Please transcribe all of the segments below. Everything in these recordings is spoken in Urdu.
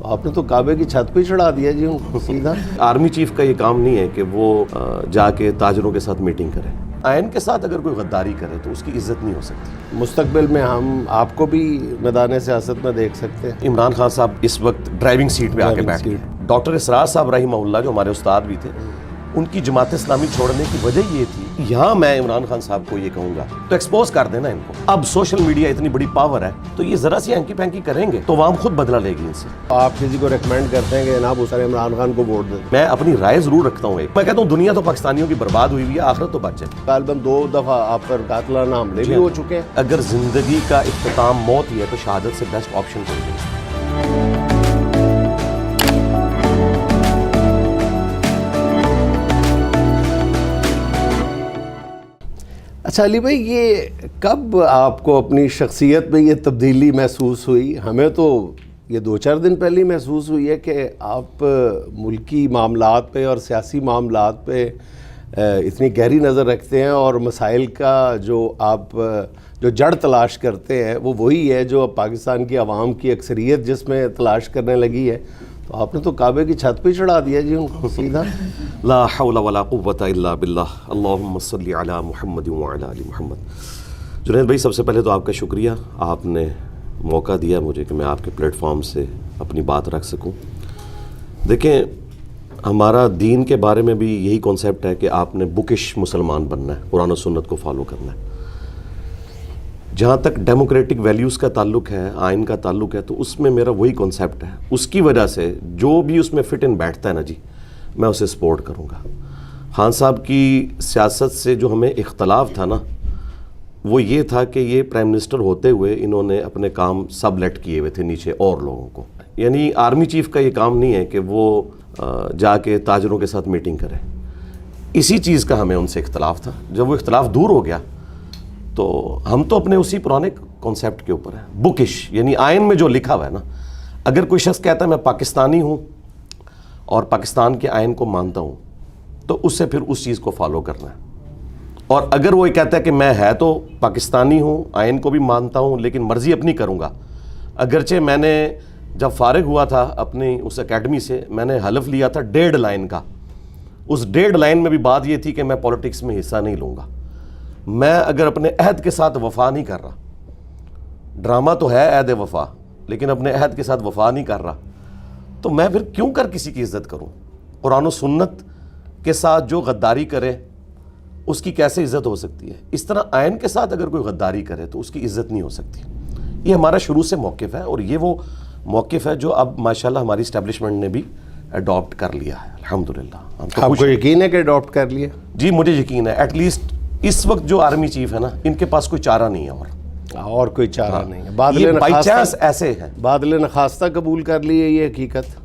آپ نے تو کعبے کی چھت پہ ہی چڑھا دیا جی ان کو سیدھا۔ آرمی چیف کا یہ کام نہیں ہے کہ وہ جا کے تاجروں کے ساتھ میٹنگ کرے، آئین کے ساتھ اگر کوئی غداری کرے تو اس کی عزت نہیں ہو سکتی۔ مستقبل میں ہم آپ کو بھی میدان سیاست میں دیکھ سکتے ہیں۔ عمران خان صاحب اس وقت ڈرائیونگ سیٹ پہ آ کے بیٹھ گئے۔ ڈاکٹر اسرار صاحب رحمہ اللہ جو ہمارے استاد بھی تھے، ان کی جماعت اسلامی چھوڑنے کی وجہ یہ تھی، یہاں میں عمران خان صاحب کو یہ کہوں گا تو ایکسپوز کر دینا ان کو۔ اب سوشل میڈیا اتنی بڑی پاور ہے تو یہ ذرا سی ہینکی پینکی کریں گے تو عوام خود بدلہ لے گی ان سے۔ آپ کسی کو ریکمینڈ کرتے ہیں کہ جناب اس طرح عمران خان کو ووٹ دیں؟ میں اپنی رائے ضرور رکھتا ہوں، میں کہتا ہوں دنیا تو پاکستانیوں کی برباد ہوئی ہوئی ہے، آخرت تو بچ جائے۔ غالباً 2 دفعہ آپ پر قاتلانہ حملے بھی ہو چکے ہیں۔ اگر زندگی کا اختتام موت ہی ہے تو شہادت سے بیسٹ آپشن کوئی نہیں۔ اچھا علی بھائی، یہ کب آپ کو اپنی شخصیت میں یہ تبدیلی محسوس ہوئی؟ ہمیں تو یہ 2-4 دن پہلے ہی محسوس ہوئی ہے کہ آپ ملکی معاملات پہ اور سیاسی معاملات پہ اتنی گہری نظر رکھتے ہیں، اور مسائل کا جو آپ جو جڑ تلاش کرتے ہیں وہ وہی ہے جو پاکستان کی عوام کی اکثریت جس میں تلاش کرنے لگی ہے۔ تو آپ نے تو کعبے کی چھت پہ ہی چڑھا دیا جی ان کو سیدھا۔ لا حول ولا قوت الا باللہ، اللہم صلی علی محمد وعلی آل محمد۔ جنید بھائی، سب سے پہلے تو آپ کا شکریہ، آپ نے موقع دیا مجھے کہ میں آپ کے پلیٹ فارم سے اپنی بات رکھ سکوں۔ دیکھیں، ہمارا دین کے بارے میں بھی یہی کانسیپٹ ہے کہ آپ نے بکش مسلمان بننا ہے، قرآن و سنت کو فالو کرنا ہے۔ جہاں تک ڈیموکریٹک ویلیوز کا تعلق ہے، آئین کا تعلق ہے، تو اس میں میرا وہی کانسیپٹ ہے۔ اس کی وجہ سے جو بھی اس میں فٹ ان بیٹھتا ہے نا جی، میں اسے سپورٹ کروں گا۔ خان صاحب کی سیاست سے جو ہمیں اختلاف تھا نا، وہ یہ تھا کہ یہ پرائم منسٹر ہوتے ہوئے انہوں نے اپنے کام سب لیٹ کیے ہوئے تھے نیچے اور لوگوں کو۔ یعنی آرمی چیف کا یہ کام نہیں ہے کہ وہ جا کے تاجروں کے ساتھ میٹنگ کرے۔ اسی چیز کا ہمیں ان سے اختلاف تھا۔ جب وہ اختلاف دور ہو گیا تو ہم تو اپنے اسی پرانے کانسیپٹ کے اوپر ہیں، بکش، یعنی آئین میں جو لکھا ہوا ہے نا، اگر کوئی شخص کہتا ہے میں پاکستانی ہوں اور پاکستان کے آئین کو مانتا ہوں تو اس سے پھر اس چیز کو فالو کرنا ہے۔ اور اگر وہ یہ کہتا ہے کہ میں ہے تو پاکستانی ہوں، آئین کو بھی مانتا ہوں، لیکن مرضی اپنی کروں گا، اگرچہ میں نے جب فارغ ہوا تھا اپنی اس اکیڈمی سے، میں نے حلف لیا تھا 1.5 لائن کا۔ اس 1.5 لائن میں بھی بات یہ تھی کہ میں پولیٹکس میں حصہ نہیں لوں گا۔ میں اگر اپنے عہد کے ساتھ وفا نہیں کر رہا، ڈرامہ تو ہے عہد وفا، لیکن اپنے عہد کے ساتھ وفا نہیں کر رہا، تو میں پھر کیوں کر کسی کی عزت کروں؟ قرآن و سنت کے ساتھ جو غداری کرے اس کی کیسے عزت ہو سکتی ہے؟ اس طرح آئین کے ساتھ اگر کوئی غداری کرے تو اس کی عزت نہیں ہو سکتی۔ یہ ہمارا شروع سے موقف ہے، اور یہ وہ موقف ہے جو اب ماشاءاللہ ہماری اسٹیبلشمنٹ نے بھی اڈاپٹ کر لیا ہے، الحمدللہ۔ آپ کو یقین ہے کہ اڈاپٹ کر لیا؟ جی مجھے یقین ہے، ایٹ لیسٹ اس وقت جو آرمی چیف ہے نا، ان کے پاس کوئی چارہ نہیں ہے، اور کوئی چارہ نہیں ہے۔ بائی چانس ایسے ہیں، بادل نخواستہ قبول کر لی ہے یہ حقیقت۔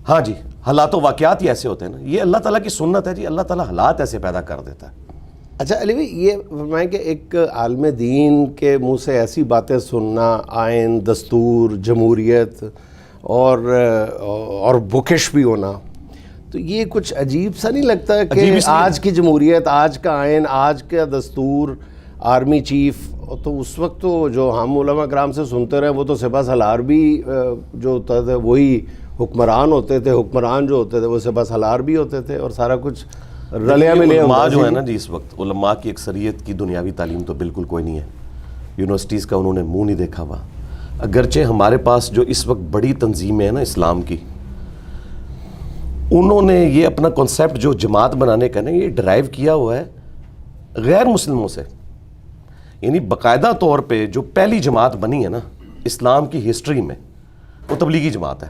ہاں جی، حالات و واقعات ہی ایسے ہوتے ہیں نا، یہ اللہ تعالیٰ کی سنت ہے جی، اللہ تعالیٰ حالات ایسے پیدا کر دیتا ہے۔ اچھا علی بھائی، یہ فرمائیں کہ ایک عالم دین کے منہ سے ایسی باتیں سننا، آئین، دستور، جمہوریت اور بکش بھی ہونا، تو یہ کچھ عجیب سا نہیں لگتا کہ آج کی جمہوریت، آج کا آئین، آج کا دستور، آرمی چیف، تو اس وقت تو جو ہم علماء کرام سے سنتے رہے وہ تو سپہ سالار بھی جو ہوتا تھا وہی حکمران ہوتے تھے، حکمران جو ہوتے تھے وہ سپہ سالار بھی ہوتے تھے، اور سارا کچھ رلیا ملیا۔ علماء جو ہے نا جی، اس وقت علماء کی اکثریت کی دنیاوی تعلیم تو بالکل کوئی نہیں ہے، یونیورسٹیز کا انہوں نے منہ نہیں دیکھا ہوا۔ اگرچہ ہمارے پاس جو اس وقت بڑی تنظیمیں ہیں نا اسلام کی، انہوں نے یہ اپنا کنسیپٹ جو جماعت بنانے کا نا، یہ ڈرائیو کیا ہوا ہے غیر مسلموں سے۔ یعنی باقاعدہ طور پہ جو پہلی جماعت بنی ہے نا اسلام کی ہسٹری میں، وہ تبلیغی جماعت ہے۔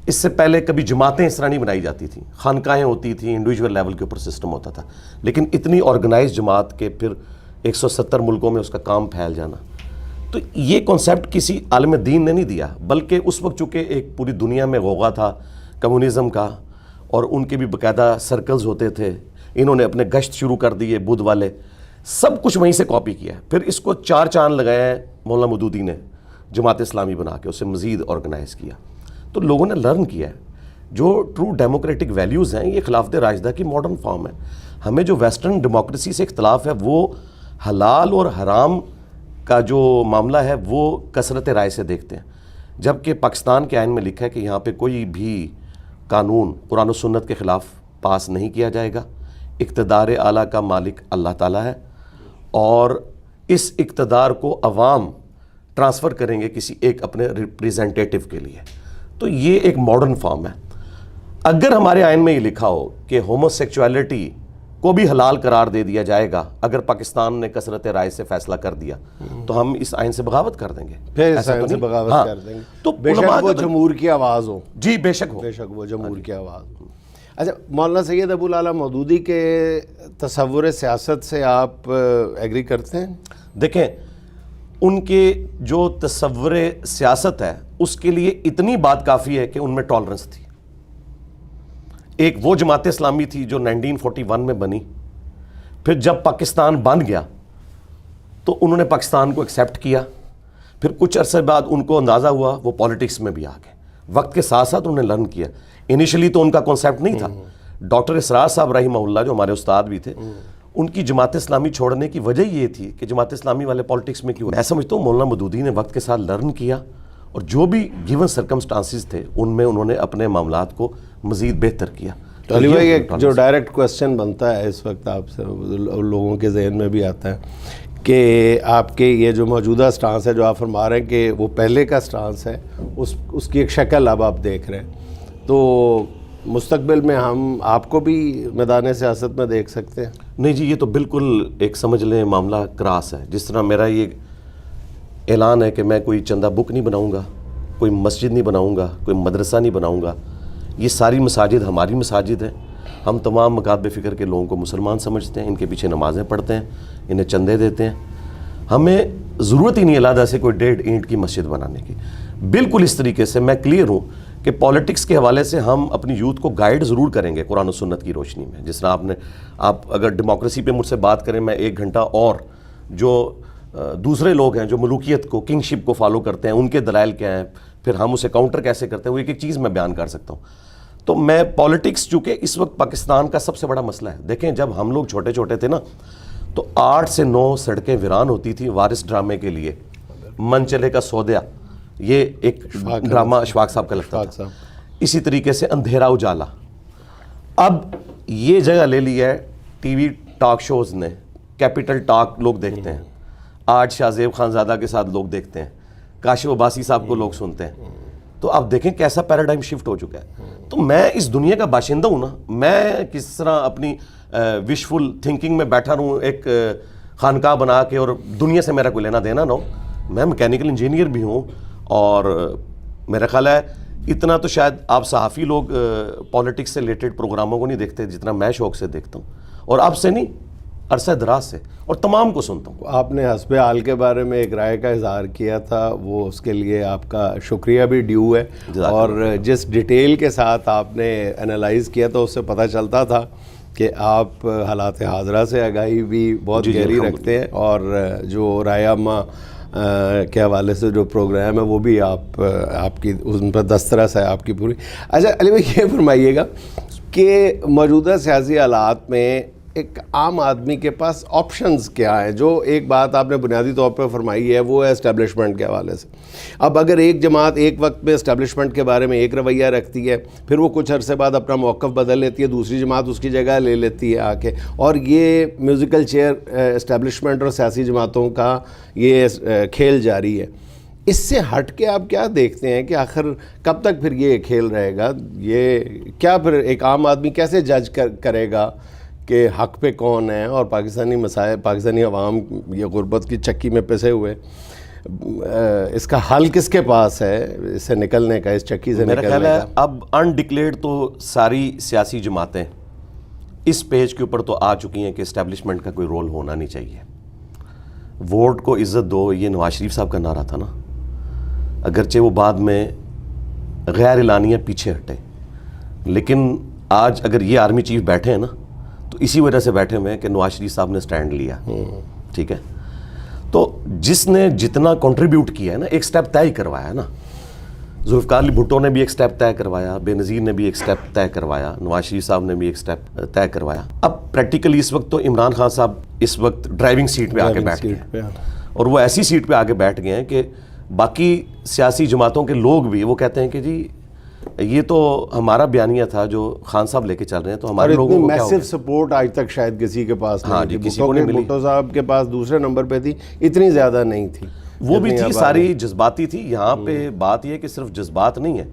اس سے پہلے کبھی جماعتیں اس طرح نہیں بنائی جاتی تھیں، خانقاہیں ہوتی تھیں، انڈیویجول لیول کے اوپر سسٹم ہوتا تھا، لیکن اتنی آرگنائز جماعت کے پھر 170 ملکوں میں اس کا کام پھیل جانا، تو یہ کنسیپٹ کسی عالم دین نے نہیں دیا، بلکہ اس وقت چونکہ ایک پوری دنیا میں غوغا تھا کمیونزم کا، اور ان کے بھی باقاعدہ سرکلز ہوتے تھے، انہوں نے اپنے گشت شروع کر دیے بدھ والے، سب کچھ وہیں سے کاپی کیا ہے۔ پھر اس کو 4 چاند لگائے ہیں مولانا مودودی نے جماعت اسلامی بنا کے، اسے مزید آرگنائز کیا، تو لوگوں نے لرن کیا ہے۔ جو ٹرو ڈیموکریٹک ویلیوز ہیں، یہ خلافت راشدہ کی ماڈرن فارم ہے۔ ہمیں جو ویسٹرن ڈیموکریسی سے اختلاف ہے، وہ حلال اور حرام کا جو معاملہ ہے وہ کثرت رائے سے دیکھتے ہیں، جبکہ پاکستان کے آئین میں لکھا ہے کہ یہاں پہ کوئی بھی قانون قرآن و سنت کے خلاف پاس نہیں کیا جائے گا. اقتدار اعلیٰ کا مالک اللہ تعالیٰ ہے اور اس اقتدار کو عوام ٹرانسفر کریں گے کسی ایک اپنے ریپریزنٹیٹیو کے لیے. تو یہ ایک ماڈرن فارم ہے. اگر ہمارے آئین میں یہ لکھا ہو کہ ہومو سیکچویلٹی کو بھی حلال قرار دے دیا جائے گا اگر پاکستان نے کثرت رائے سے فیصلہ کر دیا تو ہم اس آئین سے بغاوت کر دیں گے. پھر اس آئین سے بغاوت کر دیں گے تو بے شک وہ جمہور کی آواز ہو. جی بے شک ہو، بے شک وہ جمہور کی آواز ہو. اچھا، مولانا سید ابو العلا مودودی کے تصور سیاست سے آپ ایگری کرتے ہیں؟ دیکھیں ان کے جو تصور سیاست ہے اس کے لیے اتنی بات کافی ہے کہ ان میں ٹالرنس تھی. ایک وہ جماعت اسلامی تھی جو 1941 میں بنی، پھر جب پاکستان بن گیا تو انہوں نے پاکستان کو ایکسیپٹ کیا، پھر کچھ عرصے بعد ان کو اندازہ ہوا وہ پولیٹکس میں بھی آ گئے. وقت کے ساتھ ساتھ انہوں نے لرن کیا. انیشلی تو ان کا کانسیپٹ نہیں تھا. ڈاکٹر اسرار صاحب رحمہ اللہ جو ہمارے استاد بھی تھے، ان کی جماعت اسلامی چھوڑنے کی وجہ یہ تھی کہ جماعت اسلامی والے پولیٹکس میں کیوں. میں سمجھتا ہوں مولانا مودودی نے وقت کے ساتھ لرن کیا اور جو بھی گیون سرکمسٹانسز تھے ان میں انہوں نے اپنے معاملات کو مزید بہتر کیا. تو علی بھائی ایک جو ڈائریکٹ کویسچن بنتا ہے اس وقت آپ سے، لوگوں کے ذہن میں بھی آتا ہے کہ آپ کے یہ جو موجودہ سٹانس ہے جو آپ فرما رہے ہیں کہ وہ پہلے کا سٹانس ہے، اس کی ایک شکل اب آپ دیکھ رہے ہیں، تو مستقبل میں ہم آپ کو بھی میدان سیاست میں دیکھ سکتے ہیں؟ نہیں جی، یہ تو بالکل ایک سمجھ لیں معاملہ کراس ہے. جس طرح میرا یہ اعلان ہے کہ میں کوئی چندہ بک نہیں بناؤں گا، کوئی مسجد نہیں بناؤں گا، کوئی مدرسہ نہیں بناؤں گا. یہ ساری مساجد ہماری مساجد ہیں. ہم تمام مکاتب فکر کے لوگوں کو مسلمان سمجھتے ہیں، ان کے پیچھے نمازیں پڑھتے ہیں، انہیں چندے دیتے ہیں. ہمیں ضرورت ہی نہیں علیحدہ سے کوئی 1.5 اینٹ کی مسجد بنانے کی. بالکل اس طریقے سے میں کلیئر ہوں کہ پالیٹکس کے حوالے سے ہم اپنی یوتھ کو گائیڈ ضرور کریں گے قرآن و سنت کی روشنی میں. جس طرح آپ اگر ڈیموکریسی پہ مجھ سے بات کریں، میں 1 گھنٹہ اور جو دوسرے لوگ ہیں جو ملوکیت کو، کنگ شپ کو فالو کرتے ہیں، ان کے دلائل کیا ہیں، پھر ہم اسے کاؤنٹر کیسے کرتے ہیں، وہ ایک ایک چیز میں بیان کر سکتا ہوں. تو میں پالیٹکس چونکہ اس وقت پاکستان کا سب سے بڑا مسئلہ ہے. دیکھیں جب ہم لوگ چھوٹے چھوٹے تھے نا تو 8 سے 9 سڑکیں ویران ہوتی تھی وارث ڈرامے کے لیے. من چلے کا سودیا، یہ ایک ڈرامہ اشفاق صاحب کا لگتا تھا. اسی طریقے سے اندھیرا اجالا. اب یہ جگہ لے لی ہے ٹی وی ٹاک شوز نے. کیپٹل ٹاک لوگ دیکھتے ہیں، آج شاہ زیب خان زادہ کے ساتھ لوگ دیکھتے ہیں، کاشف عباسی صاحب کو لوگ سنتے ہیں. تو آپ دیکھیں کیسا پیراڈائم شفٹ ہو چکا ہے. تو میں اس دنیا کا باشندہ ہوں نا، میں کس طرح اپنی وشفل تھنکنگ میں بیٹھا رہوں ایک خانقاہ بنا کے اور دنیا سے میرا کوئی لینا دینا نہ ہو. میں میکینیکل انجینئر بھی ہوں اور میرا خیال ہے اتنا تو شاید آپ صحافی لوگ پالیٹکس سے ریلیٹڈ پروگراموں کو نہیں دیکھتے جتنا میں شوق سے دیکھتا ہوں، اور آپ سے نہیں، عرصہ دراز سے، اور تمام کو سنتا ہوں. آپ نے حسب حال کے بارے میں ایک رائے کا اظہار کیا تھا، وہ اس کے لیے آپ کا شکریہ بھی ڈیو ہے. اور جس ڈیٹیل کے ساتھ آپ نے انالائز کیا تھا اس سے پتہ چلتا تھا کہ آپ حالات حاضرہ سے آگاہی بھی بہت گہری رکھتے ہیں، اور جو رائے عامہ کے حوالے سے جو پروگرام ہے وہ بھی آپ کی ان پر دسترس ہے آپ کی پوری. اچھا علی بھائی یہ فرمائیے گا کہ موجودہ سیاسی حالات میں ایک عام آدمی کے پاس آپشنز کیا ہیں؟ جو ایک بات آپ نے بنیادی طور پر فرمائی ہے وہ ہے اسٹیبلشمنٹ کے حوالے سے. اب اگر ایک جماعت ایک وقت میں اسٹیبلشمنٹ کے بارے میں ایک رویہ رکھتی ہے، پھر وہ کچھ عرصے بعد اپنا موقف بدل لیتی ہے، دوسری جماعت اس کی جگہ لے لیتی ہے آ کے، اور یہ میوزیکل چیئر اسٹیبلشمنٹ اور سیاسی جماعتوں کا یہ کھیل جاری ہے. اس سے ہٹ کے آپ کیا دیکھتے ہیں کہ آخر کب تک پھر یہ کھیل رہے گا؟ یہ کیا پھر ایک عام آدمی کیسے جج کرے گا کہ حق پہ کون ہے، اور پاکستانی مسائل، پاکستانی عوام یہ غربت کی چکی میں پسے ہوئے، اس کا حل کس کے پاس ہے اس سے نکلنے کا، اس چکی سے نکلنے کا؟ میرا خیال ہے اب انڈکلیئرڈ تو ساری سیاسی جماعتیں اس پیج کے اوپر تو آ چکی ہیں کہ اسٹیبلشمنٹ کا کوئی رول ہونا نہیں چاہیے. ووٹ کو عزت دو، یہ نواز شریف صاحب کا نعرہ تھا نا، اگرچہ وہ بعد میں غیر اعلانیہ پیچھے ہٹے، لیکن آج اگر یہ آرمی چیف بیٹھے ہیں نا تو اسی وجہ سے بیٹھے ہوئے ہیں کہ نواز شریف صاحب نے سٹینڈ لیا. ٹھیک ہے، تو جس نے جتنا کنٹریبیوٹ کیا ہے نا، ایک سٹیپ طے کروایا ہے نا. ذوالفقار علی بھٹو نے بھی ایک سٹیپ طے کروایا، بے نظیر نے بھی ایک سٹیپ طے کروایا، نواز شریف صاحب نے بھی ایک سٹیپ طے کروایا. اب پریکٹیکلی اس وقت تو عمران خان صاحب اس وقت ڈرائیونگ سیٹ پہ آ کے بیٹھ گئے ہیں، اور وہ ایسی سیٹ پہ آ کے بیٹھ گئے ہیں کہ باقی سیاسی جماعتوں کے لوگ بھی وہ کہتے ہیں کہ جی یہ تو ہمارا بیانیہ تھا جو خان صاحب لے کے چل رہے ہیں, تو ہمارے لوگوں کو کیا میسو سپورٹ آج تک شاید کسی کے پاس ہاں نہیں جی, کسی کو نہیں ملی. بھٹو صاحب کے پاس دوسرے نمبر پہ تھی, اتنی زیادہ نہیں تھی, وہ بھی تھی, ساری جذباتی تھی. یہاں پہ بات یہ ہے کہ صرف جذبات نہیں ہے,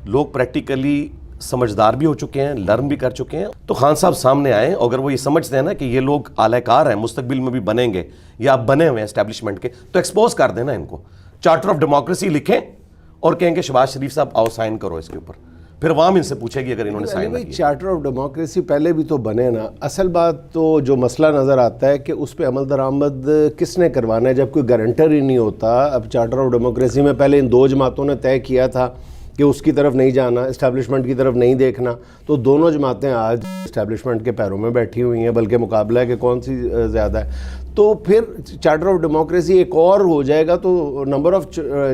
لوگ پریکٹیکلی سمجھدار بھی ہو چکے ہیں, لرن بھی کر چکے ہیں. تو خان صاحب سامنے آئے, اگر وہ یہ سمجھتے ہیں نا کہ یہ لوگ اعلی کار ہیں, مستقبل میں بھی بنیں گے یا آپ بنے ہوئے ہیں اسٹیبلشمنٹ کے, تو ایکسپوز کر دینا ان کو. چارٹر آف ڈیموکریسی لکھیں اور کہیں کہ شہباز شریف صاحب آؤ سائن کرو اس کے اوپر, پھر عوام ان سے پوچھے گی اگر انہوں نے سائن کیا. چارٹر آف ڈیموکریسی پہلے بھی تو بنے نا. اصل بات تو جو مسئلہ نظر آتا ہے کہ اس پہ عمل درآمد کس نے کروانا ہے جب کوئی گارنٹر ہی نہیں ہوتا. اب چارٹر آف ڈیموکریسی میں پہلے ان دو جماعتوں نے طے کیا تھا کہ اس کی طرف نہیں جانا, اسٹیبلشمنٹ کی طرف نہیں دیکھنا, تو دونوں جماعتیں آج اسٹیبلشمنٹ کے پیروں میں بیٹھی ہوئی ہیں, بلکہ مقابلہ ہے کہ کون سی زیادہ ہے. تو پھر چارٹر آف ڈیموکریسی ایک اور ہو جائے گا تو نمبر آف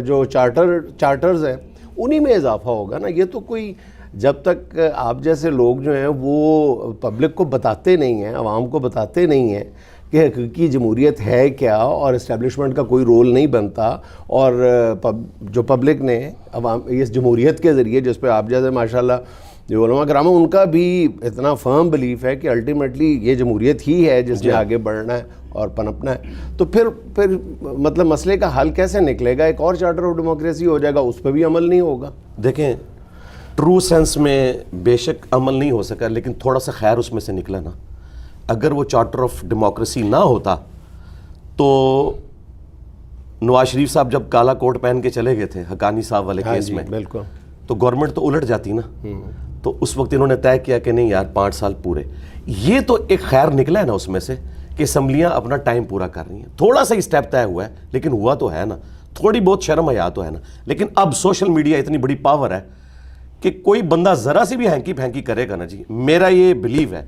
جو چارٹرز ہیں انہی میں اضافہ ہوگا نا. یہ تو کوئی جب تک آپ جیسے لوگ جو ہیں وہ پبلک کو بتاتے نہیں ہیں, عوام کو بتاتے نہیں ہیں کہ حقیقی جمہوریت ہے کیا اور اسٹیبلشمنٹ کا کوئی رول نہیں بنتا, اور جو پبلک نے عوام اس جمہوریت کے ذریعے جس پہ آپ جیسے ماشاءاللہ جو علماء کرام ان کا بھی اتنا فرم بلیف ہے کہ الٹیمیٹلی یہ جمہوریت ہی ہے جس میں آگے بڑھنا ہے اور پنپنا ہے, تو پھر مطلب مسئلے کا حل کیسے نکلے گا؟ ایک اور چارٹر آف ڈیموکریسی ہو جائے گا, اس پہ بھی عمل نہیں ہوگا. دیکھیں ٹرو سینس میں بے شک عمل نہیں ہو سکا, لیکن تھوڑا سا خیر اس میں سے نکلا نا. اگر وہ چارٹر آف ڈیموکریسی نہ ہوتا تو نواز شریف صاحب جب کالا کوٹ پہن کے چلے گئے تھے حقانی صاحب والے کیس میں, بالکل, تو گورنمنٹ تو الٹ جاتی نا. تو اس وقت انہوں نے طے کیا کہ نہیں یار 5 سال پورے. یہ تو ایک خیر نکلا ہے نا اس میں سے کہ اسمبلیاں اپنا ٹائم پورا کر رہی ہیں. تھوڑا سا اسٹیپ طے ہوا ہے لیکن ہوا تو ہے نا, تھوڑی بہت شرم حیا تو ہے نا. لیکن اب سوشل میڈیا اتنی بڑی پاور ہے کہ کوئی بندہ ذرا سی بھی ہینکی پھینکی کرے گا نا جی, میرا یہ بلیو ہے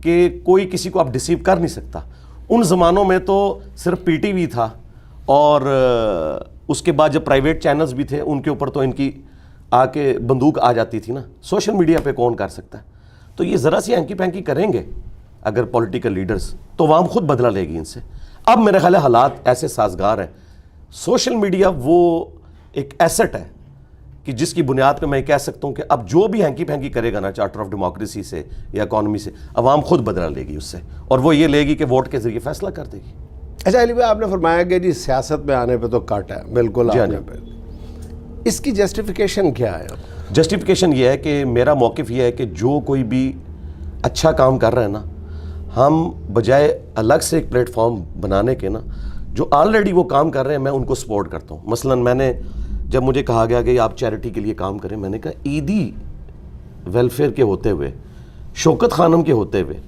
کہ کوئی کسی کو آپ ڈسیو کر نہیں سکتا. ان زمانوں میں تو صرف پی ٹی وی تھا, اور اس کے بعد جب پرائیویٹ چینلز بھی تھے ان کے اوپر تو ان کی آ کے بندوق آ جاتی تھی نا. سوشل میڈیا پہ کون کر سکتا ہے؟ تو یہ ذرا سی ہینکی پھینکی کریں گے اگر پولیٹیکل لیڈرز, تو عوام خود بدلہ لے گی ان سے. اب میرے خیال ہے حالات ایسے سازگار ہیں. سوشل میڈیا وہ ایک ایسٹ ہے کہ جس کی بنیاد پہ میں کہہ سکتا ہوں کہ اب جو بھی ہینکی پھینکی کرے گا نا چارٹر آف ڈیموکریسی سے یا اکانومی سے, عوام خود بدلہ لے گی اس سے, اور وہ یہ لے گی کہ ووٹ کے ذریعے فیصلہ کر دے گی. اچھا علی بھائی, آپ نے فرمایا کہ جی سیاست میں آنے پہ تو کاٹا ہے, بالکل آپ نے, اس کی جسٹیفیکیشن کیا ہے؟ جسٹیفیکیشن یہ ہے کہ میرا موقف یہ ہے کہ جو کوئی بھی اچھا کام کر رہا ہے نا, ہم بجائے الگ سے ایک پلیٹ فارم بنانے کے نا, جو آلریڈی وہ کام کر رہے ہیں میں ان کو سپورٹ کرتا ہوں. مثلا میں نے جب مجھے کہا گیا کہ آپ چیریٹی کے لیے کام کریں, میں نے کہا عیدی ویلفیئر کے ہوتے ہوئے, شوکت خانم کے ہوتے ہوئے,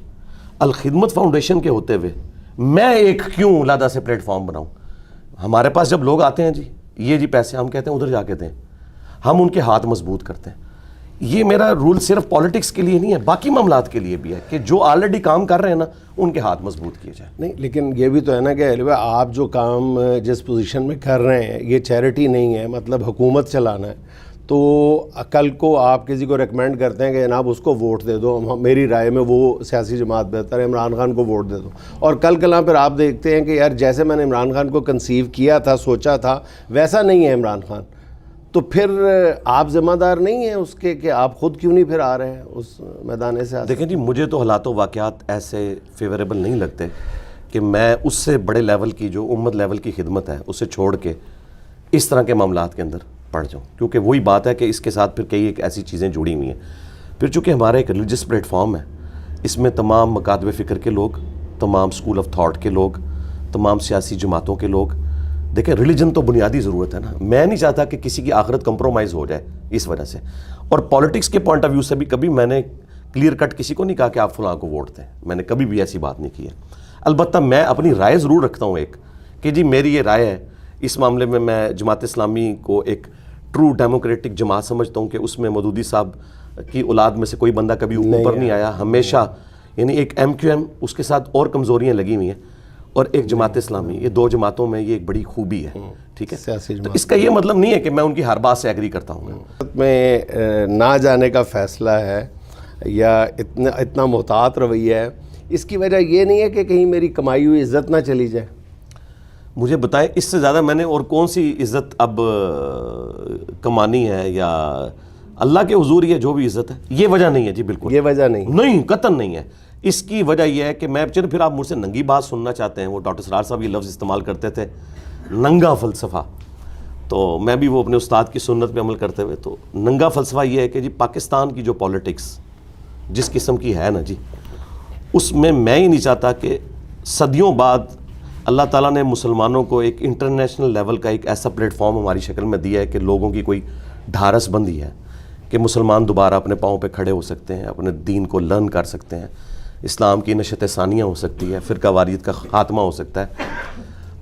الخدمت فاؤنڈیشن کے ہوتے ہوئے میں ایک کیوں علیحدہ سے پلیٹ فارم بناؤں؟ ہمارے پاس جب لوگ آتے ہیں جی یہ جی پیسے, ہم کہتے ہیں ادھر جا کے دیں, ہم ان کے ہاتھ مضبوط کرتے ہیں. یہ میرا رول صرف پالیٹکس کے لیے نہیں ہے, باقی معاملات کے لیے بھی ہے کہ جو آلریڈی کام کر رہے ہیں نا ان کے ہاتھ مضبوط کیے جائیں. نہیں لیکن یہ بھی تو ہے نا کہ آپ جو کام جس پوزیشن میں کر رہے ہیں یہ چیریٹی نہیں ہے, مطلب حکومت چلانا ہے. تو کل کو آپ کسی کو ریکمینڈ کرتے ہیں کہ جناب اس کو ووٹ دے دو, میری رائے میں وہ سیاسی جماعت بہتر ہے, عمران خان کو ووٹ دے دو, اور کل کلاں پھر آپ دیکھتے ہیں کہ یار جیسے میں نے عمران خان کو کنسیو کیا تھا, سوچا تھا, ویسا نہیں ہے عمران خان, تو پھر آپ ذمہ دار نہیں ہیں اس کے کہ آپ خود کیوں نہیں پھر آ رہے ہیں اس میدان سے؟ دیکھیں جی مجھے تو حالات و واقعات ایسے فیوریبل نہیں لگتے کہ میں اس سے بڑے لیول کی جو امت لیول کی خدمت ہے اسے چھوڑ کے اس طرح کے معاملات کے اندر پڑ جاؤں, کیونکہ وہی بات ہے کہ اس کے ساتھ پھر کئی ایک ایسی چیزیں جڑی ہوئی ہیں. پھر چونکہ ہمارا ایک ریلیجس پلیٹ فارم ہے, اس میں تمام مکاتب فکر کے لوگ, تمام اسکول آف تھاٹ کے لوگ, تمام سیاسی جماعتوں کے لوگ. دیکھیں ریلیجن تو بنیادی ضرورت ہے نا, میں نہیں چاہتا کہ کسی کی آخرت کمپرومائز ہو جائے اس وجہ سے. اور پالیٹکس کے پوائنٹ آف ویو سے بھی کبھی میں نے کلیئر کٹ کسی کو نہیں کہا کہ آپ فلاں کو ووٹ دیں, میں نے کبھی بھی ایسی بات نہیں کی ہے. البتہ میں اپنی رائے ضرور رکھتا ہوں ایک کہ جی میری یہ رائے ہے اس معاملے میں, میں جماعت اسلامی کو ایک ٹرو ڈیموکریٹک جماعت سمجھتا ہوں کہ اس میں مودودی صاحب کی اولاد میں سے کوئی بندہ کبھی اوپر نہیں آیا ہمیشہ, یعنی ایک ایم کیو ایم اس کے ساتھ اور کمزوریاں لگی ہوئی ہیں, اور ایک جماعت اسلامی, یہ دو جماعتوں میں یہ ایک بڑی خوبی ہے. ٹھیک ہے, تو اس کا یہ مطلب نہیں ہے کہ میں ان کی ہر بات سے ایگری کرتا ہوں. میں نہ جانے کا فیصلہ ہے یا اتنا محتاط رویہ ہے, اس کی وجہ یہ نہیں ہے کہ کہیں میری کمائی ہوئی عزت نہ چلی جائے؟ مجھے بتائیں اس سے زیادہ میں نے اور کون سی عزت اب کمانی ہے، یا اللہ کے حضور یہ جو بھی عزت ہے، یہ وجہ نہیں ہے جی، بالکل یہ وجہ نہیں قطعاً نہیں ہے۔ اس کی وجہ یہ ہے کہ میں پھر آپ مجھ سے ننگی بات سننا چاہتے ہیں، وہ ڈاکٹر سرار صاحب یہ لفظ استعمال کرتے تھے، ننگا فلسفہ، تو میں بھی وہ اپنے استاد کی سنت پہ عمل کرتے ہوئے، تو ننگا فلسفہ یہ ہے کہ جی پاکستان کی جو پولیٹکس جس قسم کی ہے نا جی، اس میں ہی نہیں چاہتا کہ صدیوں بعد اللہ تعالیٰ نے مسلمانوں کو ایک انٹرنیشنل لیول کا ایک ایسا پلیٹ فارم ہماری شکل میں دیا ہے کہ لوگوں کی کوئی ڈھارس بندی ہے کہ مسلمان دوبارہ اپنے پاؤں پہ کھڑے ہو سکتے ہیں، اپنے دین کو لرن کر سکتے ہیں، اسلام کی نشت ثانیہ ہو سکتی ہے، فرقہ واریت کا خاتمہ ہو سکتا ہے۔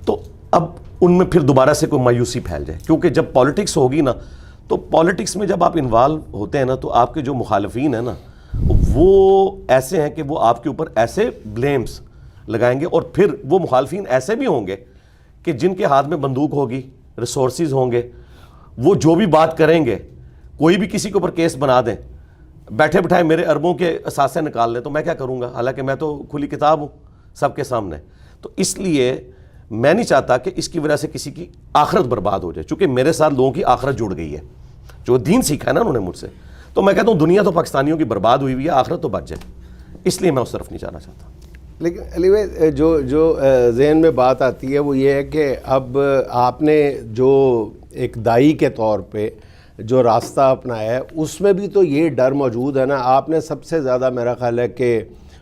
تو اب ان میں پھر دوبارہ سے کوئی مایوسی پھیل جائے، کیونکہ جب پالیٹکس ہوگی نا، تو پالیٹکس میں جب آپ انوالو ہوتے ہیں نا، تو آپ کے جو مخالفین ہیں نا، وہ ایسے ہیں کہ وہ آپ کے اوپر ایسے بلیمز لگائیں گے، اور پھر وہ مخالفین ایسے بھی ہوں گے کہ جن کے ہاتھ میں بندوق ہوگی، ریسورسز ہوں گے، وہ جو بھی بات کریں گے، کوئی بھی کسی کے اوپر کیس بنا دیں، بیٹھے بٹھائے میرے اربوں کے اثاثے نکال لیں، تو میں کیا کروں گا؟ حالانکہ میں تو کھلی کتاب ہوں سب کے سامنے۔ تو اس لیے میں نہیں چاہتا کہ اس کی وجہ سے کسی کی آخرت برباد ہو جائے، چونکہ میرے ساتھ لوگوں کی آخرت جڑ گئی ہے، جو دین سیکھا ہے نا انہوں نے مجھ سے، تو میں کہتا ہوں دنیا تو پاکستانیوں کی برباد ہوئی ہوئی ہے، آخرت تو بچ جائے، اس لیے میں اس طرف نہیں جانا چاہتا۔ لیکن علی بھائی جو ذہن میں بات آتی ہے وہ یہ ہے کہ اب آپ نے جو ایک دائی کے طور پہ جو راستہ اپنایا ہے، اس میں بھی تو یہ ڈر موجود ہے نا۔ آپ نے سب سے زیادہ، میرا خیال ہے کہ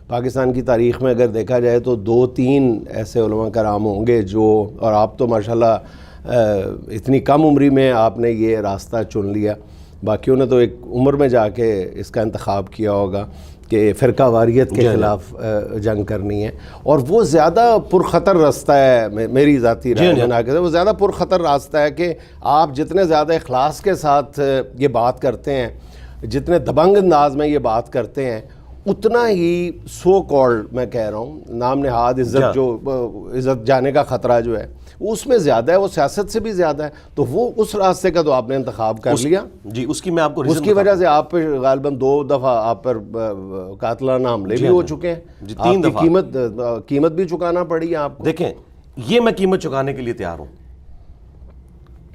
پاکستان کی تاریخ میں اگر دیکھا جائے تو 2-3 ایسے علماء کرام ہوں گے جو، اور آپ تو ماشاءاللہ اتنی کم عمری میں آپ نے یہ راستہ چن لیا، باقیوں نے تو ایک عمر میں جا کے اس کا انتخاب کیا ہوگا کہ فرقہ واریت کے خلاف جنگ کرنی ہے، اور وہ زیادہ پرخطر راستہ ہے، میری ذاتی رائے میں وہ زیادہ پرخطر راستہ ہے کہ آپ جتنے زیادہ اخلاص کے ساتھ یہ بات کرتے ہیں، جتنے دبنگ انداز میں یہ بات کرتے ہیں، اتنا ہی سو کالڈ، میں کہہ رہا ہوں نام نہاد عزت، جو عزت جانے کا خطرہ جو ہے وہ اس میں زیادہ ہے، وہ سیاست سے بھی زیادہ ہے۔ تو وہ اس راستے کا تو آپ نے انتخاب کر لیا جی، اس کی میں آپ کو اس کی وجہ سے آپ پہ غالباً 2 دفعہ آپ پر قاتلانہ حملے بھی ہو چکے ہیں، 3 دفعہ قیمت بھی چکانا پڑی ہے آپ کو۔ دیکھیں، یہ میں قیمت چکانے کے لیے تیار ہوں،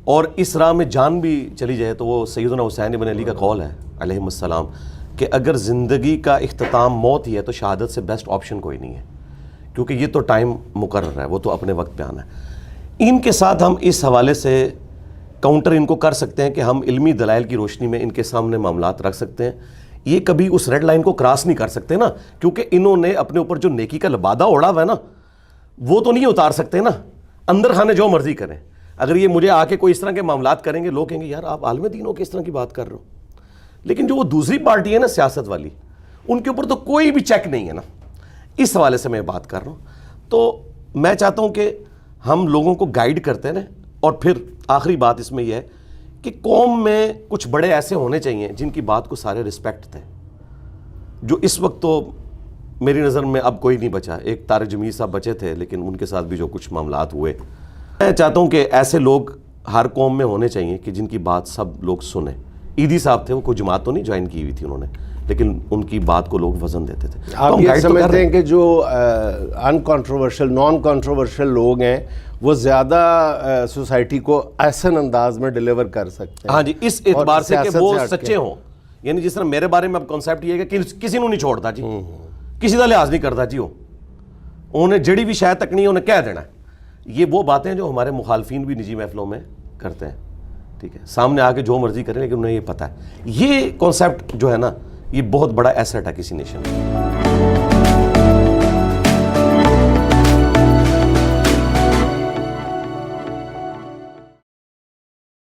اور اس راہ میں جان بھی چلی جائے تو وہ سیدنا حسین بن علی کا قول ہے علیہ السلام کہ اگر زندگی کا اختتام موت ہی ہے تو شہادت سے بیسٹ آپشن کوئی نہیں ہے، کیونکہ یہ تو ٹائم مقرر ہے، وہ تو اپنے وقت پہ آنا ہے۔ ان کے ساتھ ہم اس حوالے سے کاؤنٹر ان کو کر سکتے ہیں کہ ہم علمی دلائل کی روشنی میں ان کے سامنے معاملات رکھ سکتے ہیں، یہ کبھی اس ریڈ لائن کو کراس نہیں کر سکتے نا، کیونکہ انہوں نے اپنے اوپر جو نیکی کا لبادہ اوڑھا ہوا ہے نا، وہ تو نہیں اتار سکتے نا، اندر خانے جو مرضی کریں۔ اگر یہ مجھے آ کے کوئی اس طرح کے معاملات کریں گے، لوگ کہیں گے یار آپ عالم دین ہو کے اس طرح کی بات کر رہے ہو، لیکن جو وہ دوسری پارٹی ہے نا سیاست والی، ان کے اوپر تو کوئی بھی چیک نہیں ہے نا، اس حوالے سے میں بات کر رہا ہوں۔ تو میں چاہتا ہوں کہ ہم لوگوں کو گائیڈ کرتے رہیں، اور پھر آخری بات اس میں یہ ہے کہ قوم میں کچھ بڑے ایسے ہونے چاہیے جن کی بات کو سارے رسپیکٹ تھے، جو اس وقت تو میری نظر میں اب کوئی نہیں بچا۔ ایک طارق جمیل صاحب بچے تھے، لیکن ان کے ساتھ بھی جو کچھ معاملات ہوئے، میں چاہتا ہوں کہ ایسے لوگ ہر قوم میں ہونے چاہیے کہ جن کی بات سب لوگ سنیں۔ عیدی صاحب تھے، وہ کوئی جماعت تو نہیں جوائن کی ہوئی تھی انہوں نے، لیکن ان کی بات کو لوگ وزن دیتے تھے۔ آپ یہ سمجھتے ہیں کہ جو انکانٹروورشل، نان کانٹروورشل لوگ ہیں وہ زیادہ سوسائٹی کو احسن انداز میں ڈیلیور کر سکتے ہیں؟ ہاں جی، اس اعتبار سے کہ وہ سچے ہوں، یعنی جس طرح میرے بارے میں اب کانسیپٹ یہ ہے کہ کسی نے نہیں چھوڑتا جی، کسی کا لحاظ نہیں کرتا جی، انہیں جڑی بھی شاید تک نہیں انہیں کہہ دینا ہے۔ یہ وہ باتیں جو ہمارے مخالفین بھی نجی محفلوں میں کرتے ہیں، ٹھیک ہے، سامنے آ کے جو مرضی کریں، لیکن انہیں یہ پتہ ہے۔ یہ کانسیپٹ جو ہے نا، یہ بہت بڑا ایسٹ ہے کسی نیشن کا۔